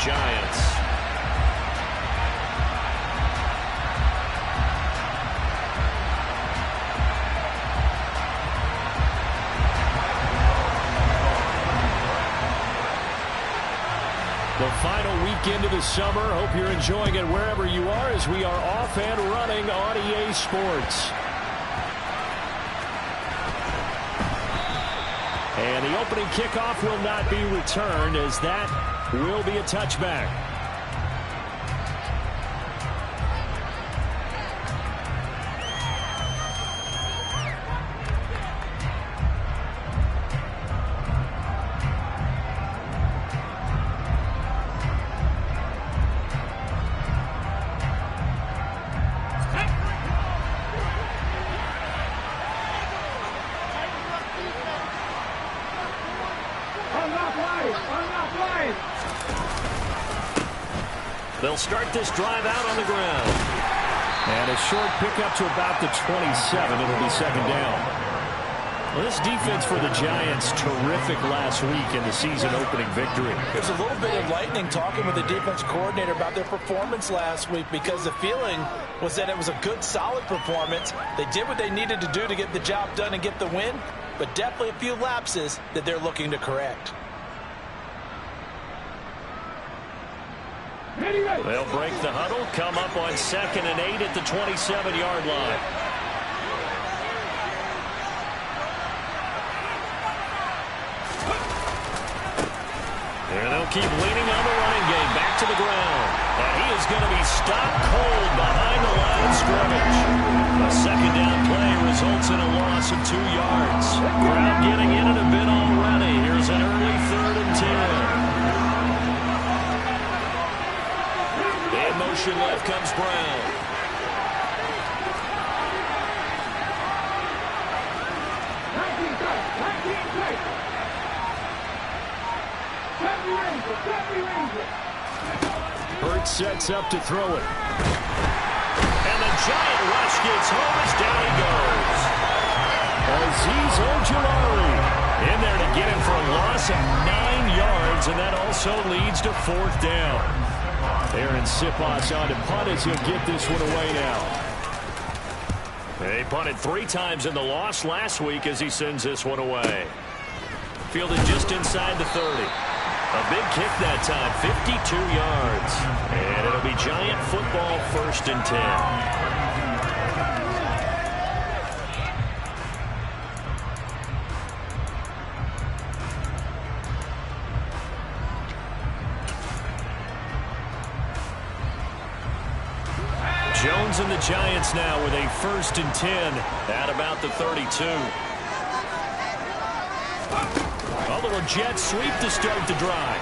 Giants. The final weekend of the summer. Hope you're enjoying it wherever you are as we are off and running on EA Sports. And the opening kickoff will not be returned as that will be a touchback. They'll start this drive out on the ground. And a short pickup to about the 27. It'll be second down. Well, this defense for the Giants, terrific last week in the season-opening victory. There's a little bit of lightning talking with the defense coordinator about their performance last week because the feeling was that it was a good, solid performance. They did what they needed to do to get the job done and get the win, but definitely a few lapses that they're looking to correct. They'll break the huddle, come up on 2nd and 8 at the 27-yard line. And they'll keep leaning on the running game, back to the ground. And he is going to be stopped cold behind the line of scrimmage. A second down play results in a loss of 2 yards. Crowd getting in it a bit already. Here's an early 3rd and 10. Motion left comes Brown. Hurts sets up to throw it. And the giant rush gets home as down he goes. Azeez Ojulari in there to get him for a loss of 9 yards, and that also leads to 4th down. Aaron Siposs on to punt as he'll get this one away now. They punted 3 times in the loss last week as he sends this one away. Fielded just inside the 30. A big kick that time, 52 yards. And it'll be Giant football, 1st and 10. Jones and the Giants now with a 1st and 10 at about the 32. A little jet sweep to start the drive.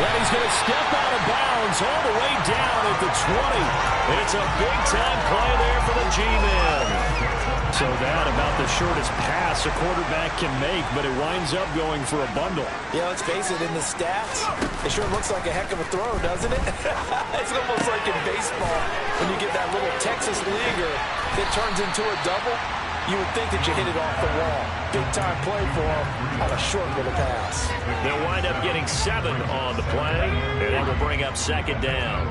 Well, he's going to step out of bounds all the way down at the 20. It's a big-time play there for the G-Men. So that about the shortest pass a quarterback can make, but it winds up going for a bundle. Yeah, let's face it, in the stats, it sure looks like a heck of a throw, doesn't it? It's almost like in baseball when you get that little Texas leaguer that turns into a double. You would think that you hit it off the wall. Big-time play for him on a short little pass. They'll wind up getting 7 on the play, and it will bring up 2nd down.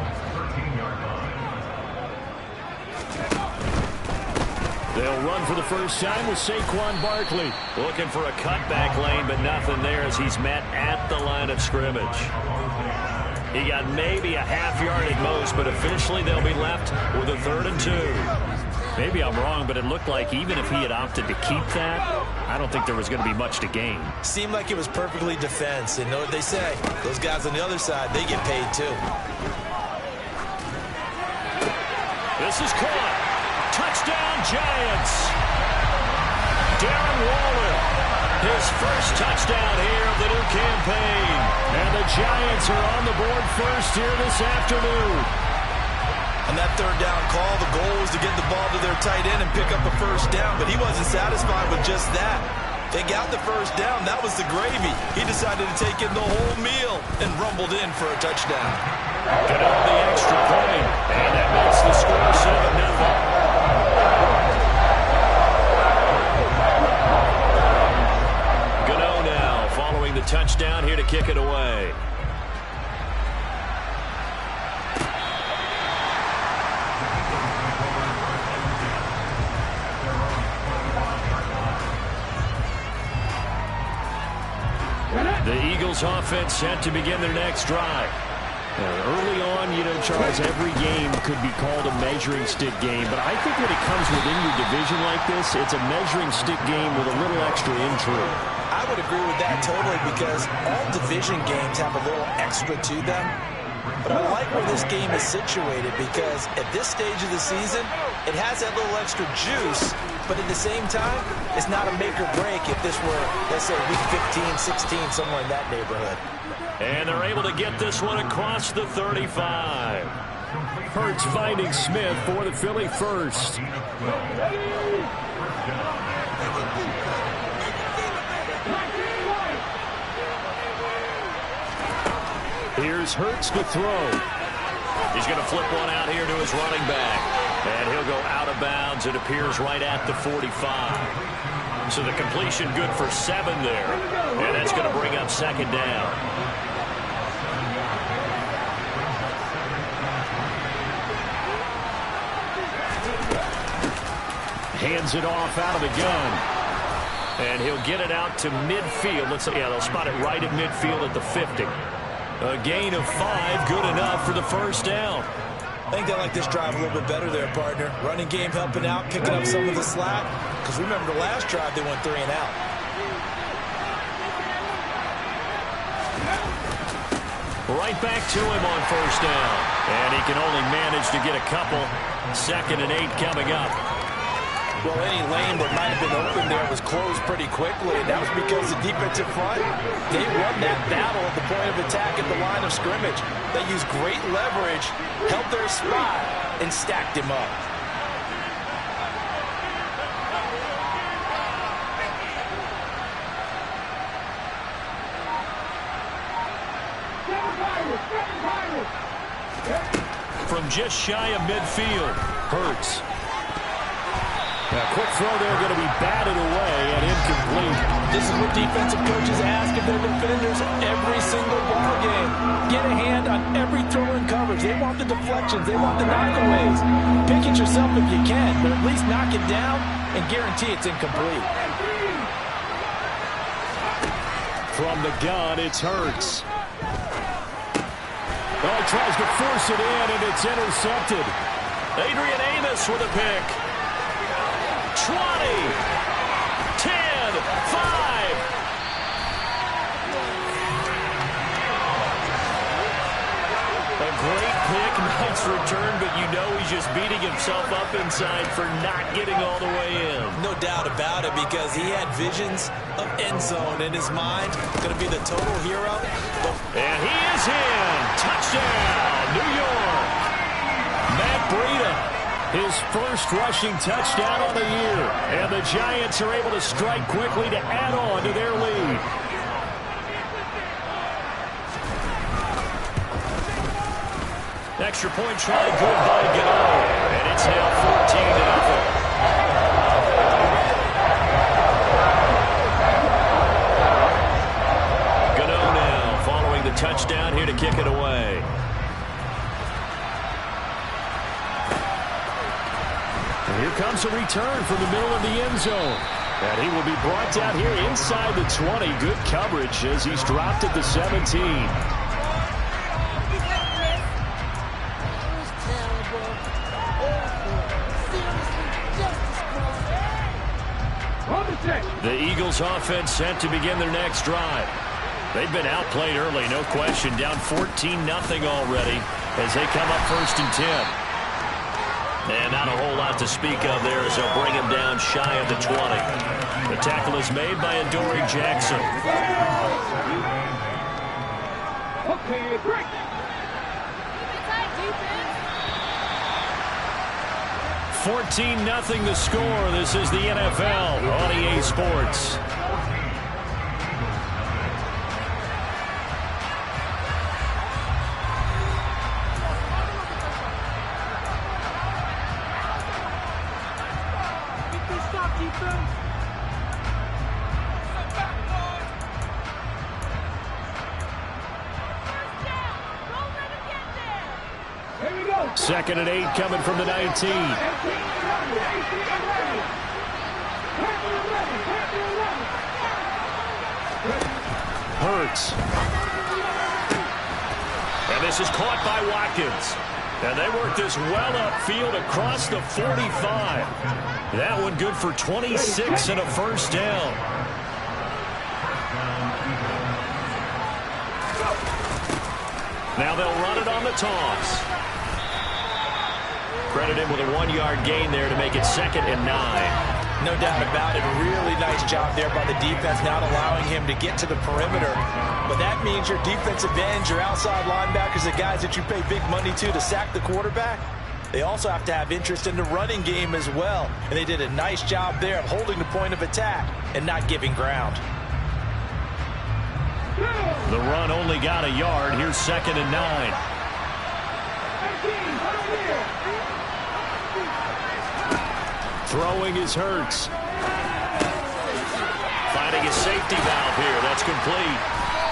They'll run for the first time with Saquon Barkley. Looking for a cutback lane, but nothing there as he's met at the line of scrimmage. He got maybe a half yard at most, but officially they'll be left with a 3rd and 2. Maybe I'm wrong, but it looked like even if he had opted to keep that, I don't think there was going to be much to gain. Seemed like it was perfectly defense. And know what they say? Those guys on the other side, they get paid too. This is caught. Touchdown, Giants. Darren Waller, his first touchdown here of the new campaign. And the Giants are on the board first here this afternoon. On that 3rd down call, the goal was to get the ball to their tight end and pick up a first down, but he wasn't satisfied with just that. They got the first down. That was the gravy. He decided to take in the whole meal and rumbled in for a touchdown. Get out the extra point, and that makes the score 7-0. The Eagles offense set to begin their next drive. Early on, you know, Charles, every game could be called a measuring stick game. But I think when it comes within your division like this, it's a measuring stick game with a little extra intrigue. I would agree with that totally because all division games have a little extra to them. But I like where this game is situated because at this stage of the season, it has that little extra juice. But at the same time, it's not a make or break if this were, let's say, week 15, 16, somewhere in that neighborhood. And they're able to get this one across the 35. Hurts finding Smith for the Philly first. Here's Hurts to throw. He's going to flip one out here to his running back. And he'll go out of bounds. It appears right at the 45. So the completion good for 7 there. And that's going to bring up second down. Hands it off out of the gun. And he'll get it out to midfield. Let's see, yeah, they'll spot it right at midfield at the 50. A gain of 5, good enough for the first down. I think they like this drive a little bit better there, partner. Running game helping out, picking up some of the slack. Because remember the last drive, they went 3 and out. Right back to him on first down. And he can only manage to get a couple. 2nd and 8 coming up. Well, any lane that might have been open there was closed pretty quickly, and that was because the defensive front, they won that battle at the point of attack at the line of scrimmage. They used great leverage, held their spot, and stacked him up. From just shy of midfield, Hurts. A quick throw there going to be batted away and incomplete. This is what defensive coaches ask of their defenders every single ball game. Get a hand on every throw in coverage. They want the deflections. They want the knockaways. Pick it yourself if you can, but at least knock it down and guarantee it's incomplete. From the gun, it's Hurts. Oh, he tries to force it in, and it's intercepted. Adrian Amos with a pick. 20, 10, 5. A great pick, nice return, but you know he's just beating himself up inside for not getting all the way in. No doubt about it, because he had visions of end zone in his mind. Going to be the total hero. And he is in. Touchdown, New York. Matt Breida. His first rushing touchdown of the year. And the Giants are able to strike quickly to add on to their lead. Extra point try good by Gano. And it's now 14-0. Gano now following the touchdown here to kick it away. Here comes a return from the middle of the end zone. And he will be brought down here inside the 20. Good coverage as he's dropped at the 17. The Eagles offense set to begin their next drive. They've been outplayed early, no question. Down 14-0 already as they come up 1st and 10. And not a whole lot to speak of there as they'll bring him down shy of the 20. The tackle is made by Adoree Jackson. Okay, break. 14-0 the score. This is the NFL on EA Sports. Second and 8 coming from the 19. Hurts. And this is caught by Watkins. And they work this well upfield across the 45. That one good for 26 and a first down. Now they'll run it on the toss. Credit him with a 1-yard gain there to make it 2nd and 9. No doubt about it. Really nice job there by the defense, not allowing him to get to the perimeter. But that means your defensive ends, your outside linebackers, the guys that you pay big money to sack the quarterback, they also have to have interest in the running game as well. And they did a nice job there of holding the point of attack and not giving ground. The run only got a yard. Here's 2nd and 9. Throwing is Hurts. Finding a safety valve here. That's complete.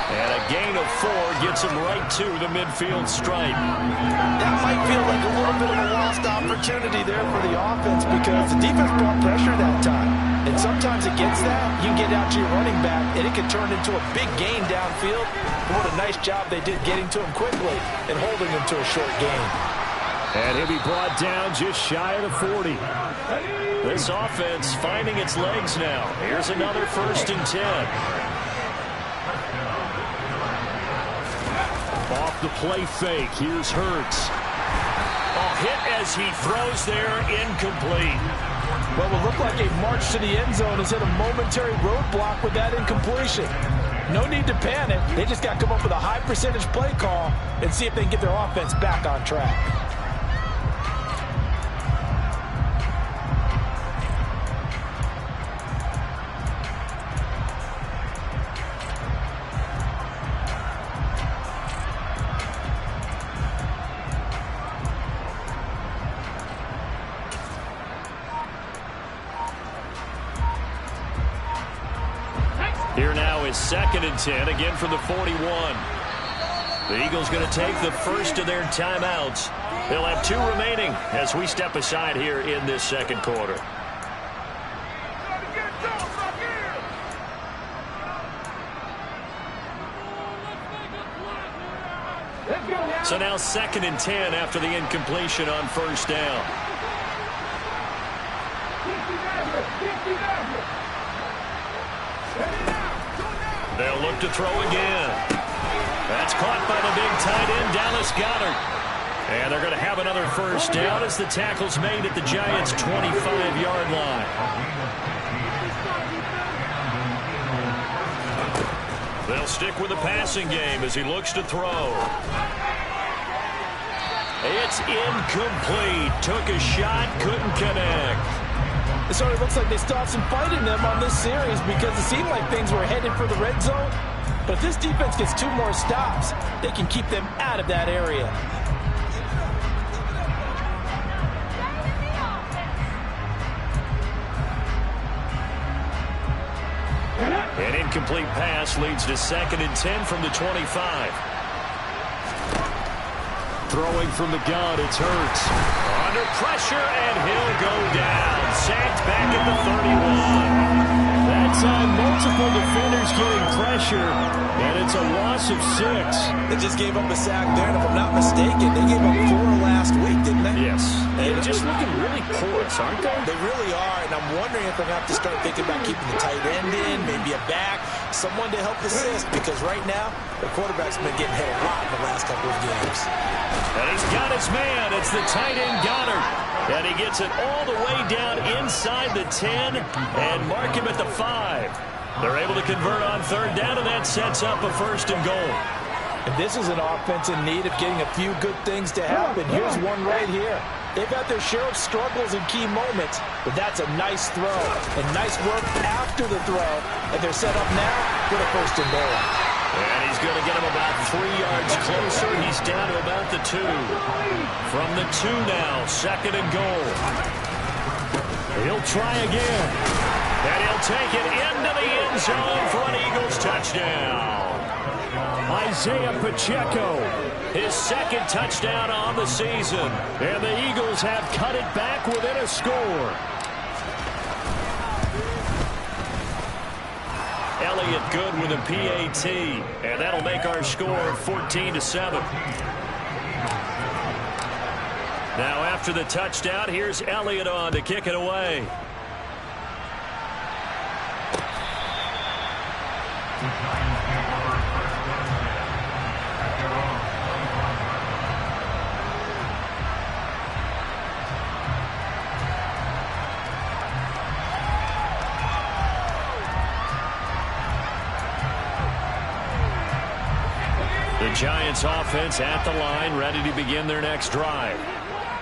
And a gain of 4 gets him right to the midfield stripe. That might feel like a little bit of a lost opportunity there for the offense because the defense brought pressure that time. And sometimes against that, you can get out to your running back, and it can turn into a big gain downfield. What a nice job they did getting to him quickly and holding him to a short gain. And he'll be brought down just shy of the 40. This offense finding its legs now. Here's another 1st and 10. Off the play fake. Here's Hurts. Oh, hit as he throws there. Incomplete. Well, it looked like a march to the end zone has hit a momentary roadblock with that incompletion. No need to panic. They just got to come up with a high percentage play call and see if they can get their offense back on track. Here now is 2nd and 10, again from the 41. The Eagles going to take the first of their timeouts. They'll have 2 remaining as we step aside here in this 2nd quarter. So now 2nd and 10 after the incompletion on 1st down. They'll look to throw again. That's caught by the big tight end, Dallas Goedert. And they're going to have another first down as the tackle's made at the Giants' 25-yard line. They'll stick with the passing game as he looks to throw. It's incomplete. Took a shot, couldn't connect. It sort of looks like they still have some fight in them on this series because it seemed like things were headed for the red zone. But if this defense gets 2 more stops, they can keep them out of that area. An incomplete pass leads to 2nd and 10 from the 25. Throwing from the gun, it's Hurts. Under pressure, and he'll go down. Sacked back at the 31. That's on multiple defenders getting pressure, and it's a loss of 6. They just gave up a sack there, and if I'm not mistaken, they gave up 4 last week, didn't they? Yes. They're just looking really porous, aren't they? They really are, and I'm wondering if they're going to have to start thinking about keeping the tight end in, maybe a back, someone to help assist, because right now, the quarterback's been getting hit a lot in the last couple of games. And he's got his man. It's the tight end, Goedert. And he gets it all the way down inside the 10 and mark him at the 5. They're able to convert on 3rd down, and that sets up a 1st and goal. And this is an offense in need of getting a few good things to happen. Here's one right here. They've had their share of struggles in key moments, but that's a nice throw. And nice work after the throw. And they're set up now with a 1st and goal. And he's going to get him about 3 yards closer. He's down to about the 2. From the 2 now, 2nd and goal. He'll try again. And he'll take it into the end zone for an Eagles touchdown. Isaiah Pacheco, his 2nd touchdown on the season. And the Eagles have cut it back within a score. Elliott good with a PAT. And that'll make our score 14-7. Now after the touchdown, here's Elliott on to kick it away. The Giants offense at the line, ready to begin their next drive.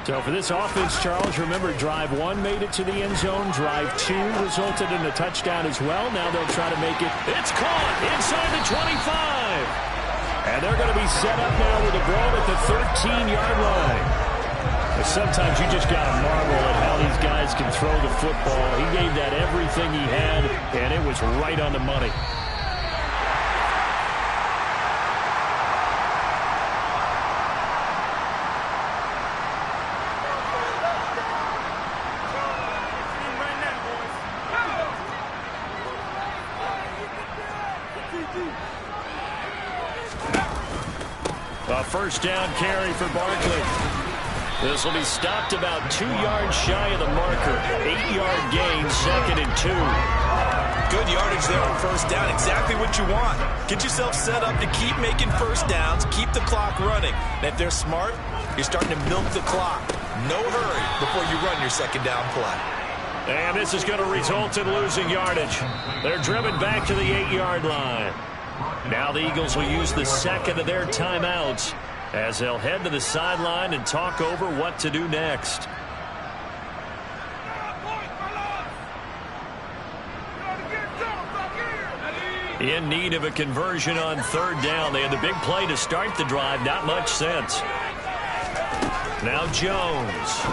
So for this offense, Charles, remember drive 1 made it to the end zone. Drive 2 resulted in a touchdown as well. Now they'll try to make it. It's caught inside the 25. And they're going to be set up now with the ball at the 13-yard line. But sometimes you just got to marvel at how these guys can throw the football. He gave that everything he had, and it was right on the money. A first down carry for Barkley. This will be stopped about 2 yards shy of the marker. 8-yard gain, 2nd and 2. Good yardage there on first down. Exactly what you want. Get yourself set up to keep making first downs, keep the clock running. And if they're smart, you're starting to milk the clock. No hurry before you run your second down play. And this is going to result in losing yardage. They're driven back to the 8-yard line. Now the Eagles will use the second of their timeouts as they'll head to the sideline and talk over what to do next. In need of a conversion on third down. They had the big play to start the drive. Not much sense. Now Jones.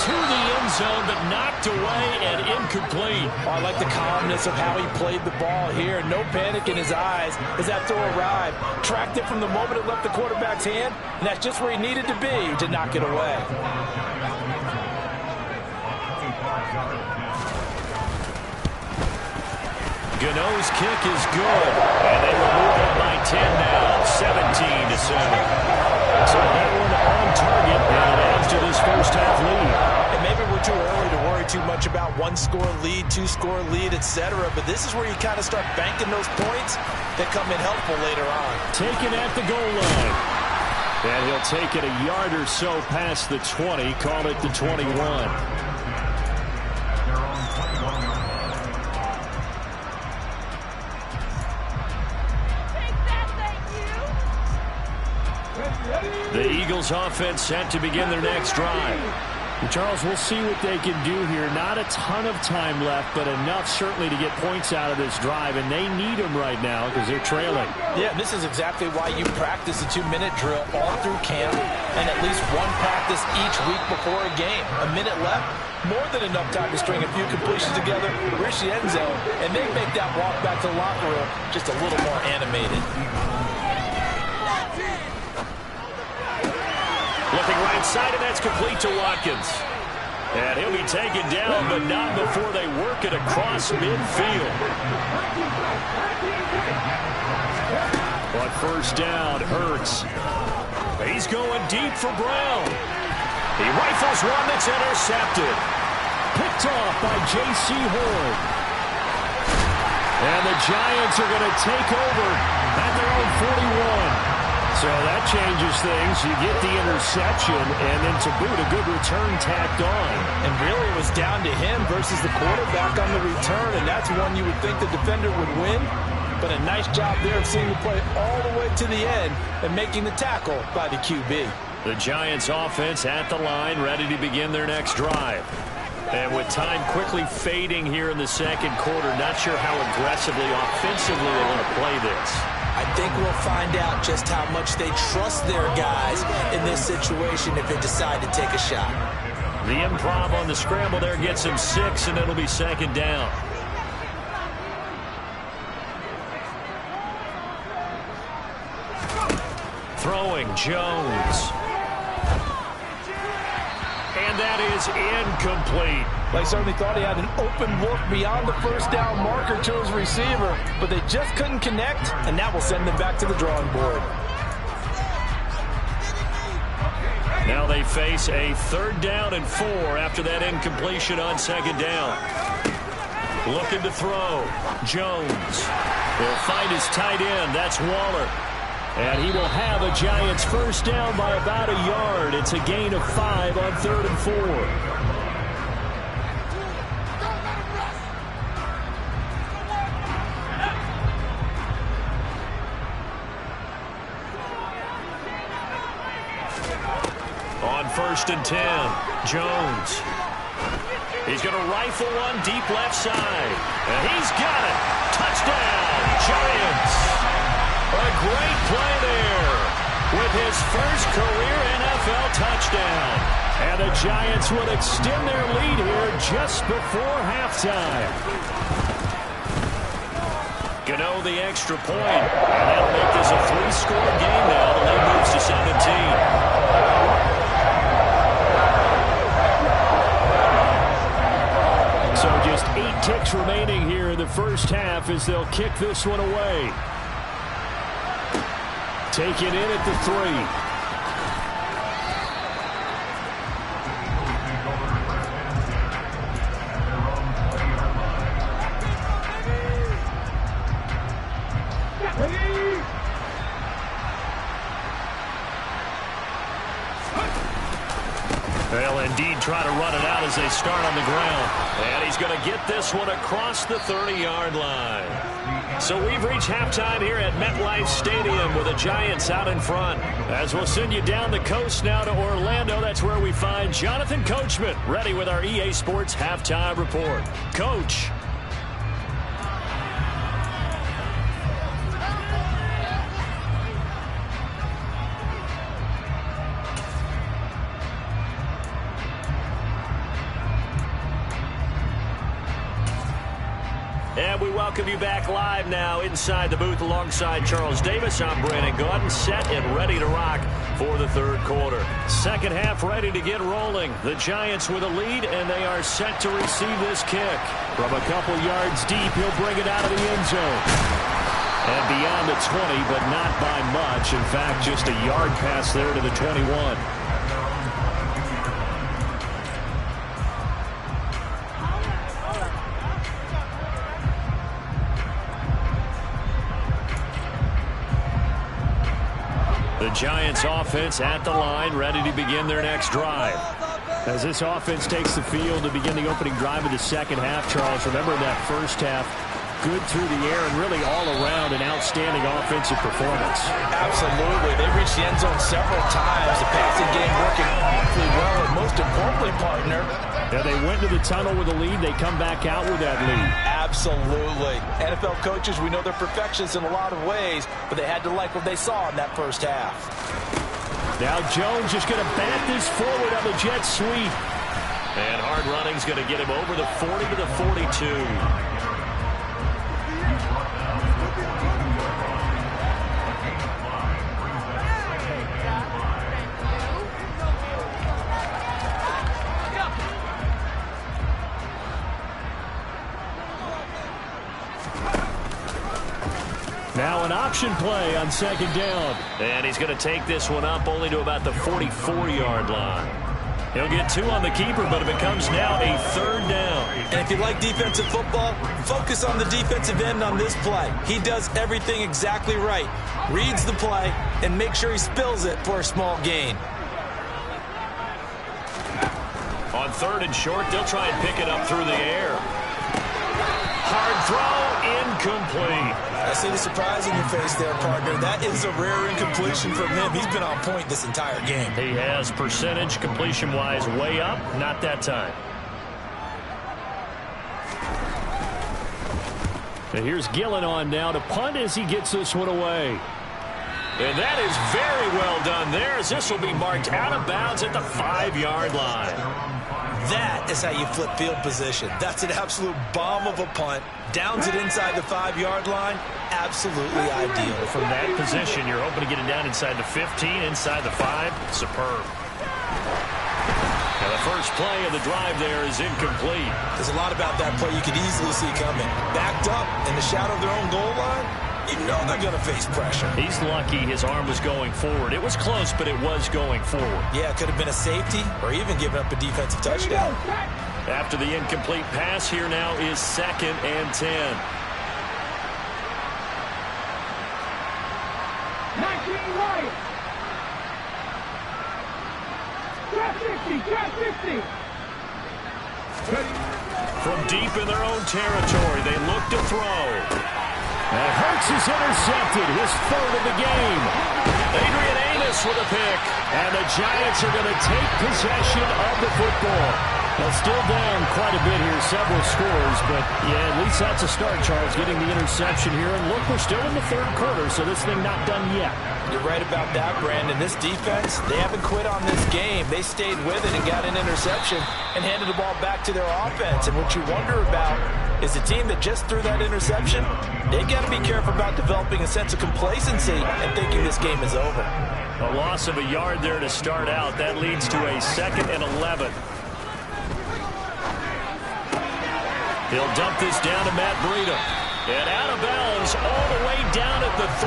To the end zone, but knocked away and incomplete. Oh, I like the calmness of how he played the ball here. No panic in his eyes as that throw arrived. Tracked it from the moment it left the quarterback's hand, and that's just where he needed to be to knock it away. Gano's kick is good, and they will move up by 10 now, 17-7. So that one on target, and it adds to this first half lead. And maybe we're too early to worry too much about 1-score lead, 2-score lead, etc. But this is where you kind of start banking those points that come in helpful later on. Taken at the goal line. And he'll take it a yard or so past the 20, call it the 21. The Eagles offense set to begin their next drive. And Charles, we'll see what they can do here. Not a ton of time left, but enough certainly to get points out of this drive, and they need them right now because they're trailing. Yeah, this is exactly why you practice a 2-minute drill all through camp and at least one practice each week before a game. A minute left, more than enough time to string a few completions together, reach the end zone, and then make that walk back to the locker room just a little more animated. Looking right side, and that's complete to Watkins. And he'll be taken down, but not before they work it across midfield. But first down, Hurts. He's going deep for Brown. He rifles one that's intercepted. Picked off by J.C. Horn. And the Giants are going to take over at their own 41. So that changes things. You get the interception, and then to boot, a good return tacked on. And really it was down to him versus the quarterback on the return, and that's one you would think the defender would win. But a nice job there of seeing the play all the way to the end and making the tackle by the QB. The Giants offense at the line, ready to begin their next drive. And with time quickly fading here in the second quarter, not sure how aggressively, offensively they want to play this. I think we'll find out just how much they trust their guys in this situation if they decide to take a shot. The improv on the scramble there gets him 6, and it'll be second down. Throwing Jones. And And that is incomplete. They certainly thought he had an open look beyond the first down marker to his receiver, but they just couldn't connect, and that will send them back to the drawing board. Now they face a 3rd down and 4 after that incompletion on 2nd down. Looking to throw. Jones will find his tight end. That's Waller. And he will have a Giants first down by about a yard. It's a gain of 5 on 3rd and 4. On 1st and 10, Jones. He's going to rifle one deep left side. And he's got it. Touchdown, Giants. A great play there with his first career NFL touchdown. And the Giants would extend their lead here just before halftime. Gano the extra point. And that'll make this a 3-score game now. The lead moves to 17. So just 8 ticks remaining here in the first half as they'll kick this one away. Take it in at the 3. They'll indeed try to run it out as they start on the ground. And he's going to get this one across the 30-yard line. So we've reached halftime here at MetLife Stadium with the Giants out in front. As we'll send you down the coast now to Orlando, that's where we find Jonathan Coachman ready with our EA Sports Halftime Report. Coach. And we welcome you back live now inside the booth alongside Charles Davis. I'm Brandon Gaudin, set and ready to rock for the 3rd quarter. Second half ready to get rolling. The Giants with a lead, and they are set to receive this kick. From a couple yards deep, he'll bring it out of the end zone. And beyond the 20, but not by much. In fact, just a yard pass there to the 21. The Giants offense at the line, ready to begin their next drive. As this offense takes the field to begin the opening drive of the second half, Charles, remember in that first half, good through the air and really all around an outstanding offensive performance. Absolutely. They reached the end zone several times. The passing game working awfully well, and most importantly, partner, yeah, they went to the tunnel with a lead. They come back out with that lead. Absolutely. NFL coaches, we know they're perfectionists in a lot of ways, but they had to like what they saw in that first half. Now Jones just going to bat this forward on the jet sweep. And hard running's going to get him over the 40 to the 42. Now an option play on second down. And he's going to take this one up only to about the 44-yard line. He'll get 2 on the keeper, but it becomes now a 3rd down. And if you like defensive football, focus on the defensive end on this play. He does everything exactly right. Reads the play and makes sure he spills it for a small gain. On 3rd and short, they'll try and pick it up through the air. Hard throw, incomplete. I see the surprise in your face there, partner. That is a rare incompletion from him. He's been on point this entire game. He has percentage completion-wise way up. Not that time. And here's Gillen on now to punt as he gets this one away. And that is very well done there as this will be marked out of bounds at the 5-yard line. That is how you flip field position. That's an absolute bomb of a punt. Downs it inside the 5-yard line. Absolutely ideal. From that position, you're hoping to get it down inside the 15, inside the 5. Superb. Now the first play of the drive there is incomplete. There's a lot about that play you could easily see coming. Backed up in the shadow of their own goal line, you know they're going to face pressure. He's lucky his arm was going forward. It was close, but it was going forward. Yeah, it could have been a safety or even given up a defensive touchdown. After the incomplete pass, here now is 2nd and 10. 19 right. Draft 60. From deep in their own territory, they look to throw. And Hurts is intercepted, his 3rd of the game. Adrian Amos with a pick. And the Giants are going to take possession of the football. They're still down quite a bit here, several scores, but yeah, at least that's a start, Charles, getting the interception here. And look, we're still in the 3rd quarter, so this thing not done yet. You're right about that, Brandon. This defense, they haven't quit on this game. They stayed with it and got an interception and handed the ball back to their offense. And what you wonder about is a team that just threw that interception, they got to be careful about developing a sense of complacency and thinking this game is over. A loss of a yard there to start out. That leads to a 2nd and 11. He'll dump this down to Matt Breida. And out of bounds all the way down at the 3.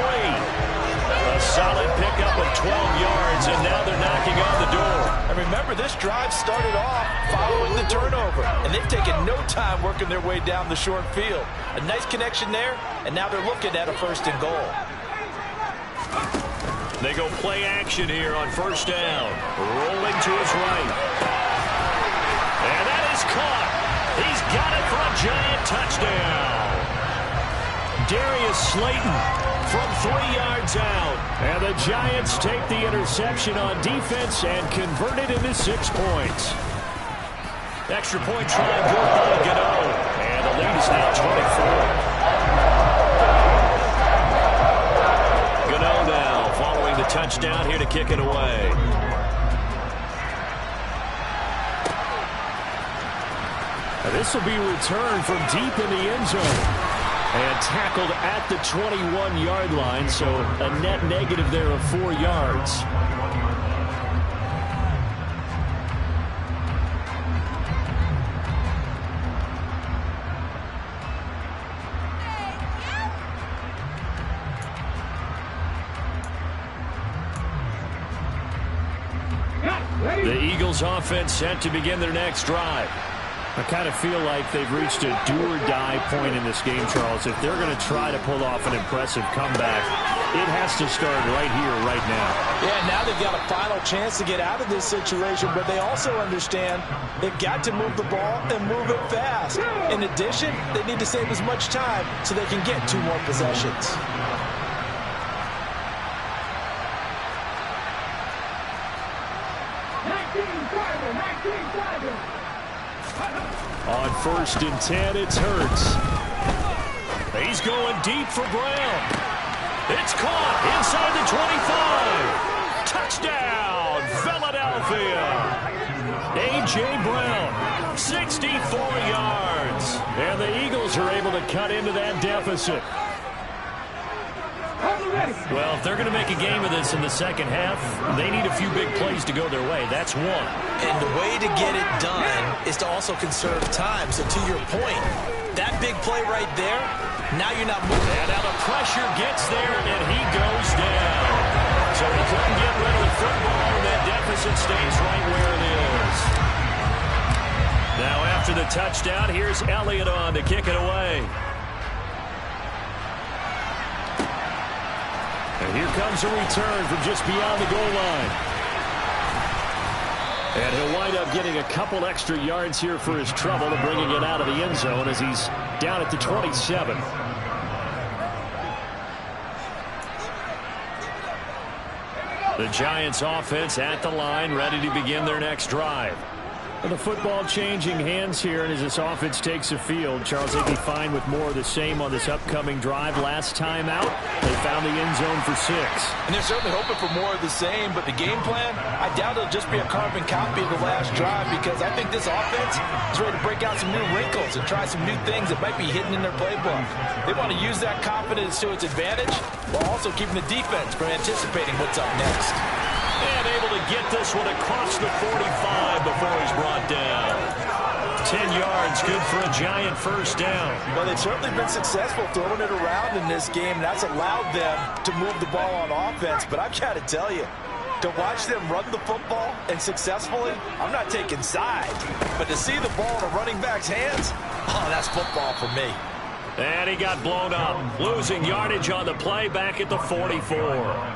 A solid pickup of 12 yards, and now they're knocking on the door. And remember, this drive started off following the turnover, and they've taken no time working their way down the short field. A nice connection there, and now they're looking at a 1st and goal. They go play action here on 1st down. Rolling to his right. And that is caught. He's got it for a Giant touchdown. Darius Slayton from 3 yards out. And the Giants take the interception on defense and convert it into 6 points. Extra point try brought by Gano. And the lead is now 24. Gano now following the touchdown here to kick it away. This will be returned from deep in the end zone. And tackled at the 21-yard line, so a net negative there of 4 yards. The Eagles offense set to begin their next drive. I kind of feel like they've reached a do-or-die point in this game, Charles. If they're going to try to pull off an impressive comeback, it has to start right here, right now. Yeah, now they've got a final chance to get out of this situation, but they also understand they've got to move the ball and move it fast. In addition, they need to save as much time so they can get 2 more possessions. On 1st and 10, it's Hurts. He's going deep for Brown. It's caught inside the 25. Touchdown, Philadelphia. A.J. Brown, 64 yards. And the Eagles are able to cut into that deficit. Well, if they're going to make a game of this in the second half, they need a few big plays to go their way. That's one. And the way to get it done is to also conserve time. So to your point, that big play right there, now you're not moving. And now the pressure gets there, and he goes down. So he couldn't get rid of the football, and that deficit stays right where it is. Now after the touchdown, here's Elliott on to kick it away. And here comes a return from just beyond the goal line. And he'll wind up getting a couple extra yards here for his trouble and bringing it out of the end zone as he's down at the 27. The Giants offense at the line, ready to begin their next drive. And the football changing hands here, and as this offense takes the field, Charles, they'd be fine with more of the same on this upcoming drive. Last time out, they found the end zone for 6. And they're certainly hoping for more of the same, but the game plan, I doubt it'll just be a carbon copy of the last drive, because I think this offense is ready to break out some new wrinkles and try some new things that might be hidden in their playbook. They want to use that confidence to its advantage while also keeping the defense from anticipating what's up next. And able to get this one across the 45 before he's brought down. 10 yards, good for a Giant first down. Well, they've certainly been successful throwing it around in this game, and that's allowed them to move the ball on offense. But I've got to tell you, to watch them run the football and successfully, I'm not taking sides. But to see the ball in a running back's hands, oh, that's football for me. And he got blown up, losing yardage on the play back at the 44.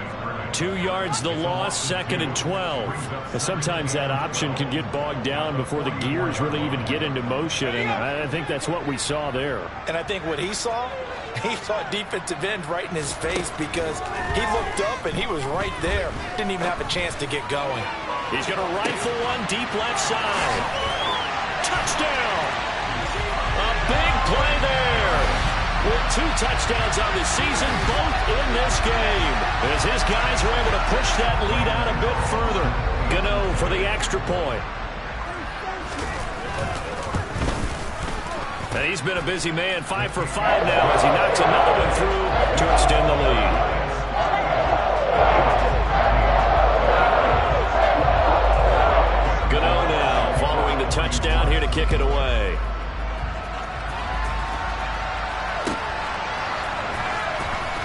2 yards the loss, 2nd and 12. And sometimes that option can get bogged down before the gears really even get into motion, and I think that's what we saw there. And I think what he saw defensive end right in his face, because he looked up and he was right there. Didn't even have a chance to get going. He's going to rifle one deep left side. Touchdown! A big play there. With 2 touchdowns on the season, both in this game, as his guys were able to push that lead out a bit further. Gano for the extra point. And he's been a busy man, 5 for 5 now as he knocks another one through to extend the lead. Gano now following the touchdown here to kick it away.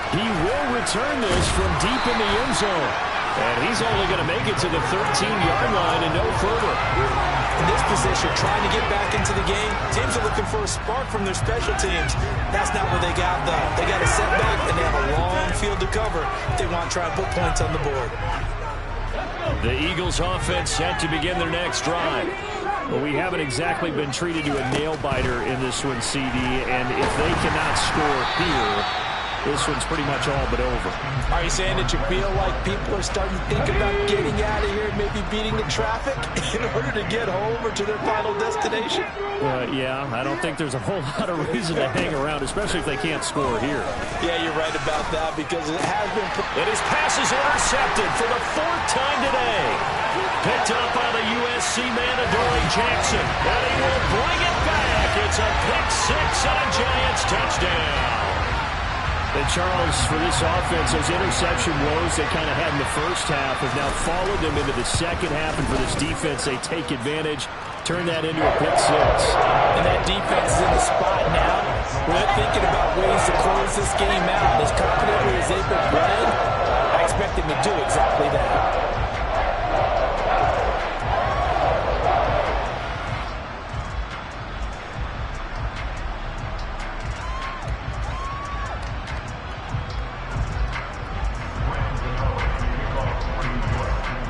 He will return this from deep in the end zone. And he's only going to make it to the 13-yard line and no further. In this position, trying to get back into the game, teams are looking for a spark from their special teams. That's not what they got, though. They got a setback, and they have a long field to cover if they want to try and put points on the board. The Eagles offense set to begin their next drive. Well, we haven't exactly been treated to a nail-biter in this one, CD, and if they cannot score here, this one's pretty much all but over. Are you saying that you feel like people are starting to think about getting out of here and maybe beating the traffic in order to get home or to their final destination? Yeah, I don't think there's a whole lot of reason to hang around, especially if they can't score here. Yeah, you're right about that, because it has been... And his pass is intercepted for the 4th time today. Picked up by the USC man, Adoree Jackson. And he will bring it back. It's a pick 6 and a Giants touchdown. And Charles, for this offense, those interception woes they kind of had in the first half have now followed them into the second half, and for this defense, they take advantage, turn that into a pick 6. And that defense is in the spot now. We're thinking about ways to close this game out. As confidently as they've been playing, I expect them to do exactly that.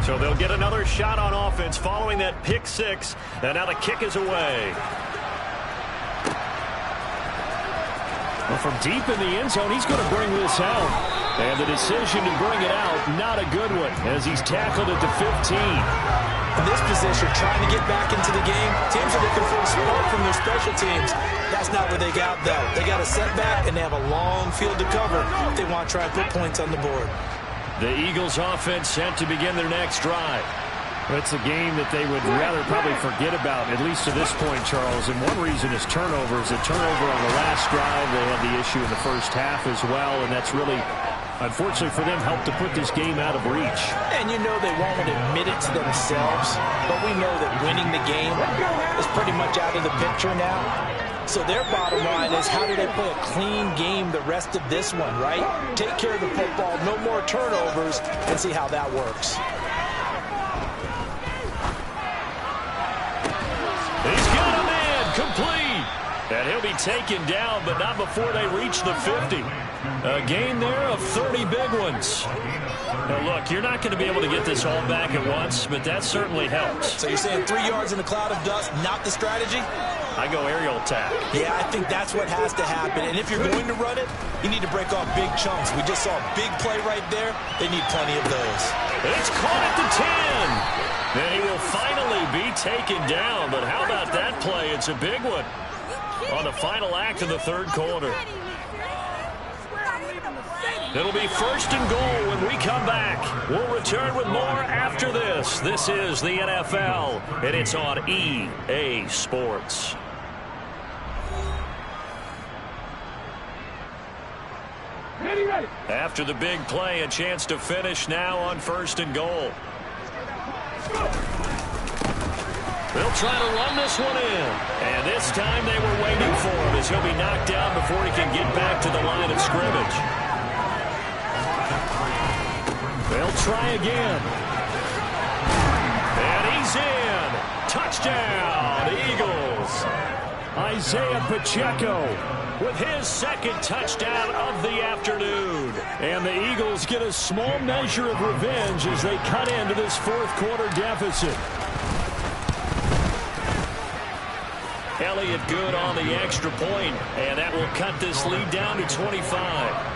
So they'll get another shot on offense following that pick 6. And now the kick is away. Well, from deep in the end zone, he's going to bring this out. And the decision to bring it out, not a good one, as he's tackled at the 15. In this position, trying to get back into the game, teams are looking for a spark from their special teams. That's not what they got, though. They got a setback, and they have a long field to cover if they want to try and put points on the board. The Eagles offense set to begin their next drive. It's a game that they would rather probably forget about, at least to this point, Charles. And one reason is turnovers. A turnover on the last drive. They had the issue in the first half as well, and that's really, unfortunately for them, helped to put this game out of reach. And you know they won't admit it to themselves, but we know that winning the game is pretty much out of the picture now. So their bottom line is, how do they play a clean game the rest of this one, right? Take care of the football, no more turnovers, and see how that works. He's got a man, complete. And he'll be taken down, but not before they reach the 50. A gain there of 30 big ones. Now, look, you're not going to be able to get this all back at once, but that certainly helps. So you're saying 3 yards in a cloud of dust, not the strategy? I go aerial attack. Yeah, I think that's what has to happen. And if you're going to run it, you need to break off big chunks. We just saw a big play right there. They need plenty of those. It's caught at the 10. And he will finally be taken down. But how about that play? It's a big one on the final act of the third quarter. It'll be 1st and goal when we come back. We'll return with more after this. This is the NFL, and it's on EA Sports. Ready. After the big play, a chance to finish now on 1st and goal. They'll try to run this one in. And this time they were waiting for him as he'll be knocked down before he can get back to the line of scrimmage. They'll try again. And he's in. Touchdown, Eagles. Isaiah Pacheco with his second touchdown of the afternoon. And the Eagles get a small measure of revenge as they cut into this fourth quarter deficit. Elliott good on the extra point, and that will cut this lead down to 25.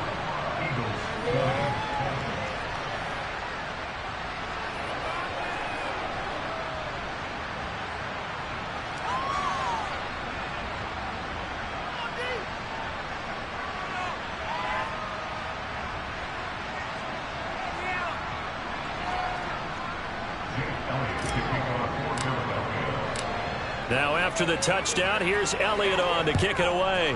Now after the touchdown, here's Elliott on to kick it away.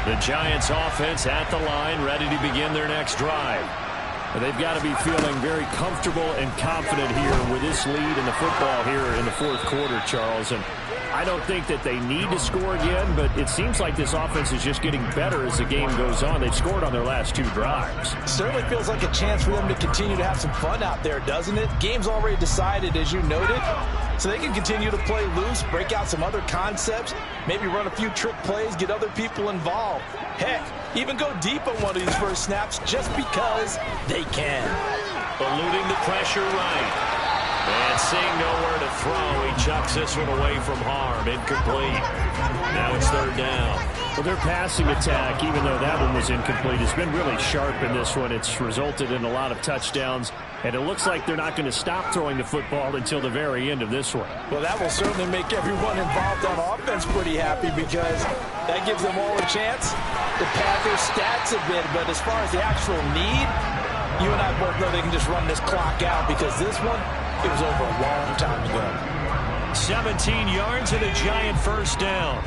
The Giants offense at the line, ready to begin their next drive. They've got to be feeling very comfortable and confident here with this lead in the football here in the fourth quarter, Charles. And I don't think that they need to score again, but it seems like this offense is just getting better as the game goes on. They've scored on their last two drives. Certainly feels like a chance for them to continue to have some fun out there, doesn't it? Game's already decided, as you noted. So they can continue to play loose, break out some other concepts, maybe run a few trick plays, get other people involved. Heck, even go deep on one of these first snaps just because they can. Eluding the pressure right. And seeing nowhere to throw, he chucks this one away from harm. Incomplete. Now it's third down. Well, their passing attack, even though that one was incomplete, has been really sharp in this one. It's resulted in a lot of touchdowns, and it looks like they're not going to stop throwing the football until the very end of this one. Well, that will certainly make everyone involved on offense pretty happy because that gives them all a chance to pad their stats a bit. But as far as the actual need, you and I both know they can just run this clock out because this one, it was over a long time ago. 17 yards and a Giant first down.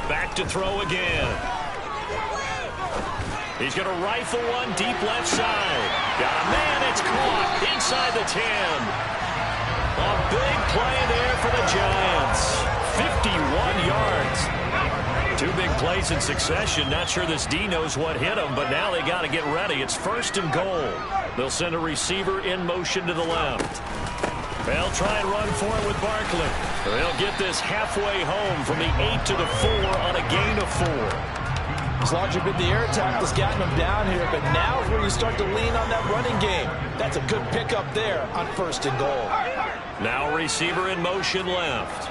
Back to throw again. He's going to rifle one deep left side. Got a man, it's caught inside the 10. A big play there for the Giants. 51 yards. Two big plays in succession. Not sure this D knows what hit him, but now they got to get ready. It's first and goal. They'll send a receiver in motion to the left. They'll try and run for it with Barkley. They'll get this halfway home from the 8 to the 4 on a gain of 4. As long as you've been the air attack that's gotten them down here, but now is where you start to lean on that running game. That's a good pickup there on first and goal. Now receiver in motion left.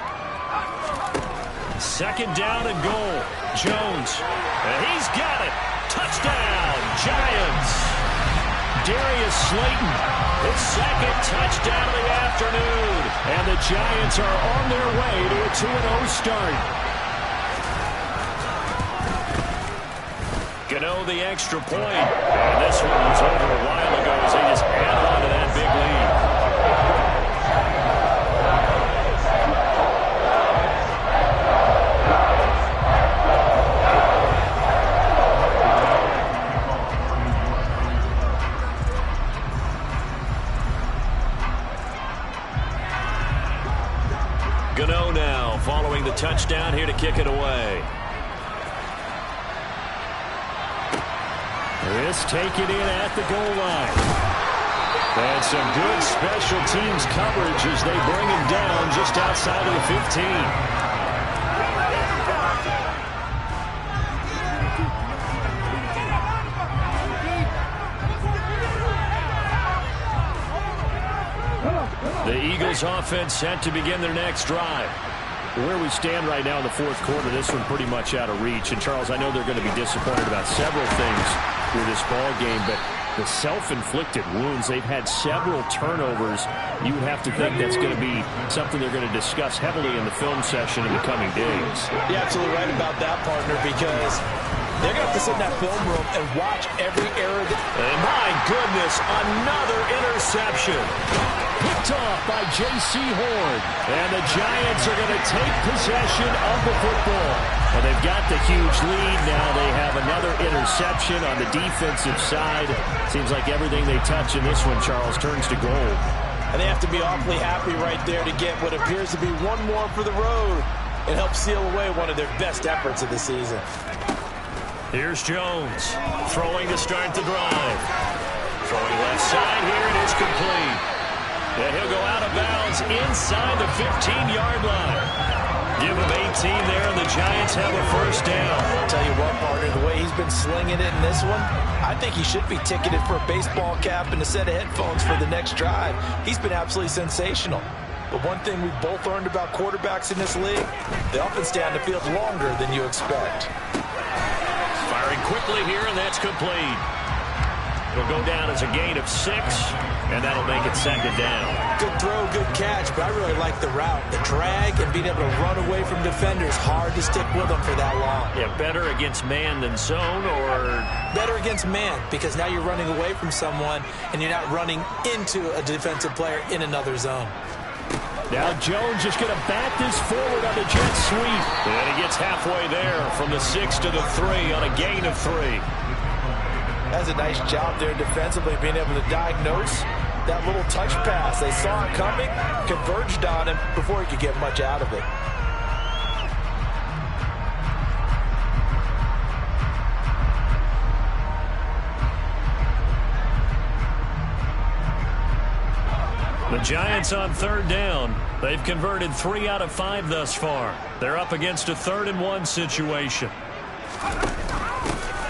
Second down and goal. Jones. And he's got it. Touchdown, Giants. Darius Slayton, his second touchdown of the afternoon. And the Giants are on their way to a 2-0 start. Gano the extra point. And this one was over a while ago as they just added on to that big lead. Gano now following the touchdown here to kick it away. This taken in at the goal line. And some good special teams coverage as they bring him down just outside of the 15. The Eagles offense set to begin their next drive. Where we stand right now in the fourth quarter, this one pretty much out of reach. And, Charles, I know they're going to be disappointed about several things through this ball game, but the self-inflicted wounds. They've had several turnovers. You would have to think that's going to be something they're going to discuss heavily in the film session in the coming days. You're absolutely right about that, partner, because they're going to have to sit in that film room and watch every error. And my goodness, another interception. Picked off by J.C. Horn. And the Giants are going to take possession of the football. And they've got the huge lead. Now they have another interception on the defensive side. Seems like everything they touch in this one, Charles, turns to gold. And they have to be awfully happy right there to get what appears to be one more for the road. It helps seal away one of their best efforts of the season. Here's Jones, throwing to start the drive. Throwing left side here, and it's complete. And he'll go out of bounds inside the 15-yard line. Give him 18 there, and the Giants have a first down. I'll tell you what, partner, the way he's been slinging it in this one, I think he should be ticketed for a baseball cap and a set of headphones for the next drive. He's been absolutely sensational. But one thing we've both learned about quarterbacks in this league, they often stay on the field longer than you expect. Firing quickly here, and that's complete. It'll go down as a gain of 6, and that'll make it second down. Good throw, good catch, but I really like the route. The drag and being able to run away from defenders, hard to stick with them for that long. Yeah, better against man than zone, or? Better against man, because now you're running away from someone, and you're not running into a defensive player in another zone. Now Jones just going to bat this forward on the jet sweep. And he gets halfway there from the 6 to the 3 on a gain of 3. That's a nice job there defensively, being able to diagnose that little touch pass. They saw it coming, converged on him before he could get much out of it. The Giants on third down. They've converted 3 out of 5 thus far. They're up against a 3rd-and-1 situation.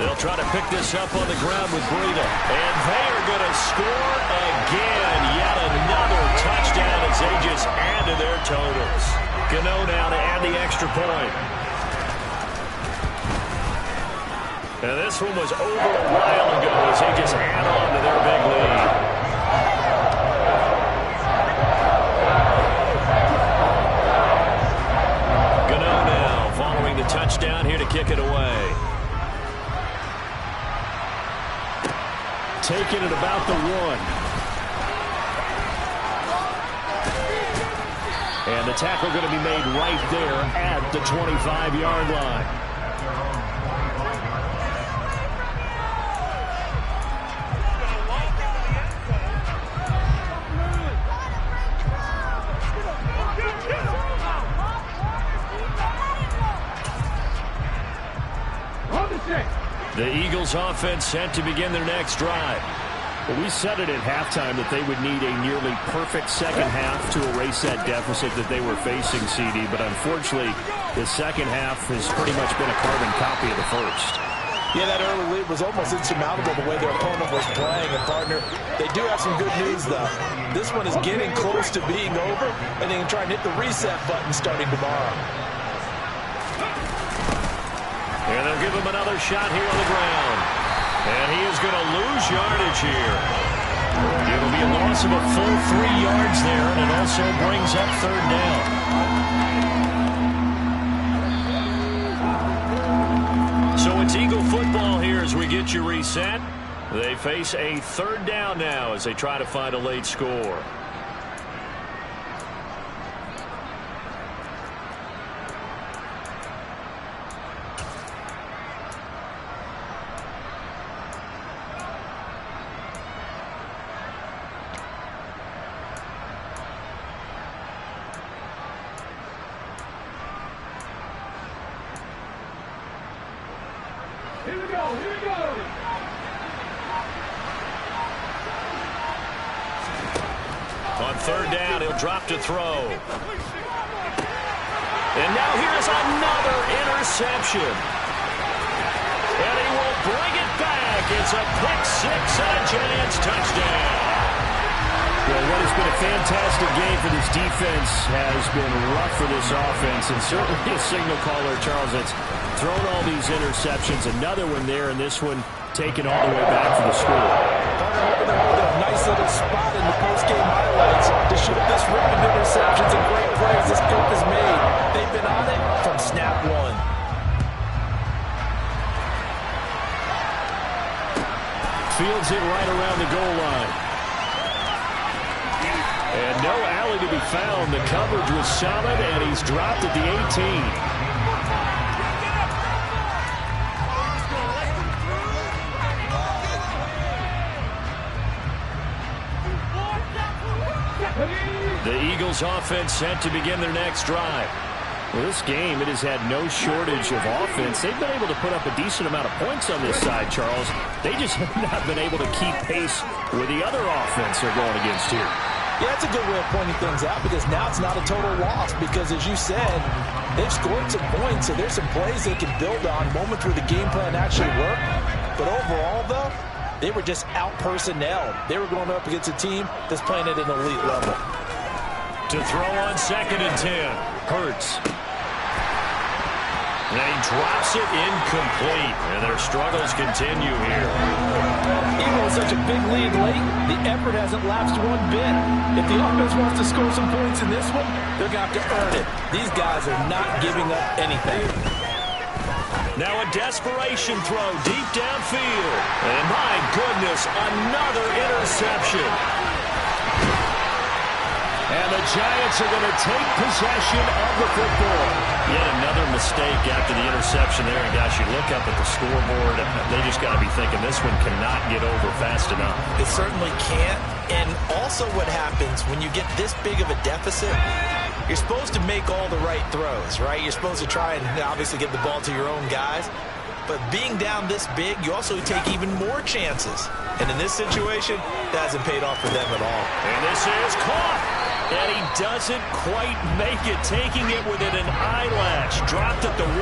They'll try to pick this up on the ground with Breida. And they are going to score again. Yet another touchdown as they just add to their totals. Gano now to add the extra point. And this one was over a while ago as they just add on to their big lead. Touchdown here to kick it away. Taking it about the 1. And the tackle going to be made right there at the 25-yard line. The Eagles offense set to begin their next drive. Well, we said it at halftime that they would need a nearly perfect second half to erase that deficit that they were facing, CD. But unfortunately, the second half has pretty much been a carbon copy of the first. Yeah, that early lead was almost insurmountable the way their opponent was playing. And, partner, they do have some good news, though. This one is getting close to being over, and they can try and hit the reset button starting tomorrow. And they'll give him another shot here on the ground. And he is going to lose yardage here. It'll be a loss of a full 3 yards there, and it also brings up third down. So it's Eagle football here as we get you reset. They face a third down now as they try to find a late score. Here we go, here we go. On third down, he'll drop to throw. And now here's another interception. And he will bring it back. It's a pick 6 and a Giants touchdown. Well, what has been a fantastic game for this defense has been rough for this offense, and certainly a signal caller, Charles, that's thrown all these interceptions. Another one there, and this one taken all the way back for the score. A nice little spot in the post-game highlights to show this run of interceptions and great plays this group has made. They've been on it from snap one. Fields it right around the goal line. And no alley to be found. The coverage was solid, and he's dropped at the 18. The Eagles offense set to begin their next drive. Well, this game, it has had no shortage of offense. They've been able to put up a decent amount of points on this side, Charles. They just have not been able to keep pace with the other offense they're going against here. Yeah, that's a good way of pointing things out because now it's not a total loss because, as you said, they've scored some points, so there's some plays they can build on, moments where the game plan actually worked. But overall, though, they were just out-personnel. They were going up against a team that's playing at an elite level. To throw on 2nd and 10. Hurts. And he drops it incomplete. And their struggles continue here. Even with such a big lead late, the effort hasn't lapsed one bit. If the offense wants to score some points in this one, they're going to have to earn it. These guys are not giving up anything. Now a desperation throw deep downfield. And my goodness, another interception. And the Giants are going to take possession of the football. Yet another mistake after the interception there. And gosh, you look up at the scoreboard, and they just got to be thinking this one cannot get over fast enough. It certainly can't. And also what happens when you get this big of a deficit, you're supposed to make all the right throws, right? You're supposed to try and obviously get the ball to your own guys. But being down this big, you also take even more chances. And in this situation, that hasn't paid off for them at all. And this is caught. And he doesn't quite make it, taking it within an eyelash. Dropped at the 1.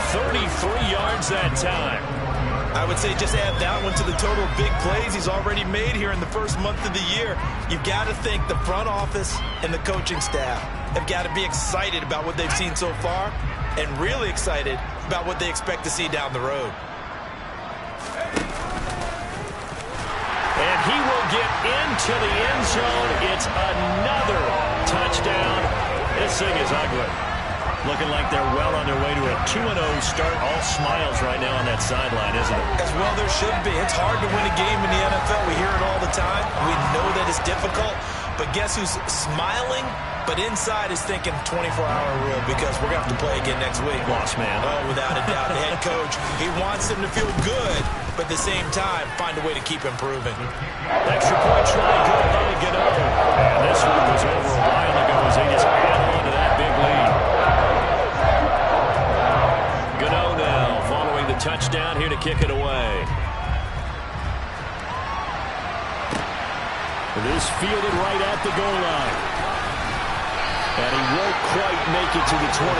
33 yards that time. I would say just add that one to the total big plays he's already made here in the first month of the year. You've got to think the front office and the coaching staff have got to be excited about what they've seen so far and really excited about what they expect to see down the road. And he will get into the end zone. It's another touchdown. This thing is ugly. Looking like they're well on their way to a 2-0 start. All smiles right now on that sideline, isn't it? As well there should be. It's hard to win a game in the NFL. We hear it all the time. We know that it's difficult. But guess who's smiling? But inside is thinking 24-hour rule because we're going to have to play again next week. Lost man. Oh, without a doubt. The head coach, he wants them to feel good, but at the same time, find a way to keep improving. Extra point try, good by Gano. And this one was over a while ago as they just added on to that big lead. Gano now following the touchdown here to kick it away. This fielded right at the goal line. And he won't quite make it to the 25.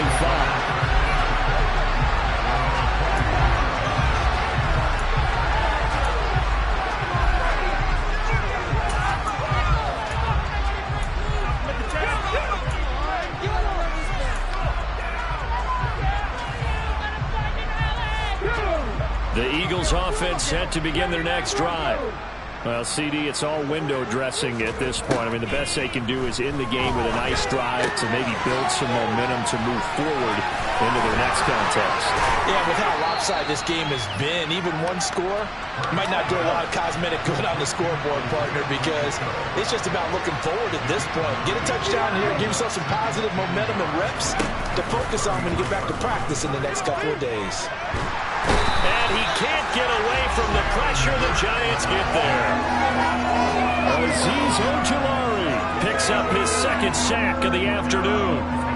The Eagles offense set to begin their next drive. Well, CD, it's all window dressing at this point. I mean, the best they can do is end the game with a nice drive to maybe build some momentum to move forward into their next contest. Yeah, with how lopsided this game has been, even one score might not do a lot of cosmetic good on the scoreboard, partner, because it's just about looking forward at this point. Get a touchdown here, give yourself some positive momentum and reps to focus on when you get back to practice in the next couple of days. And he can't get away from the pressure. The Giants get there. Ojulari picks up his second sack of the afternoon.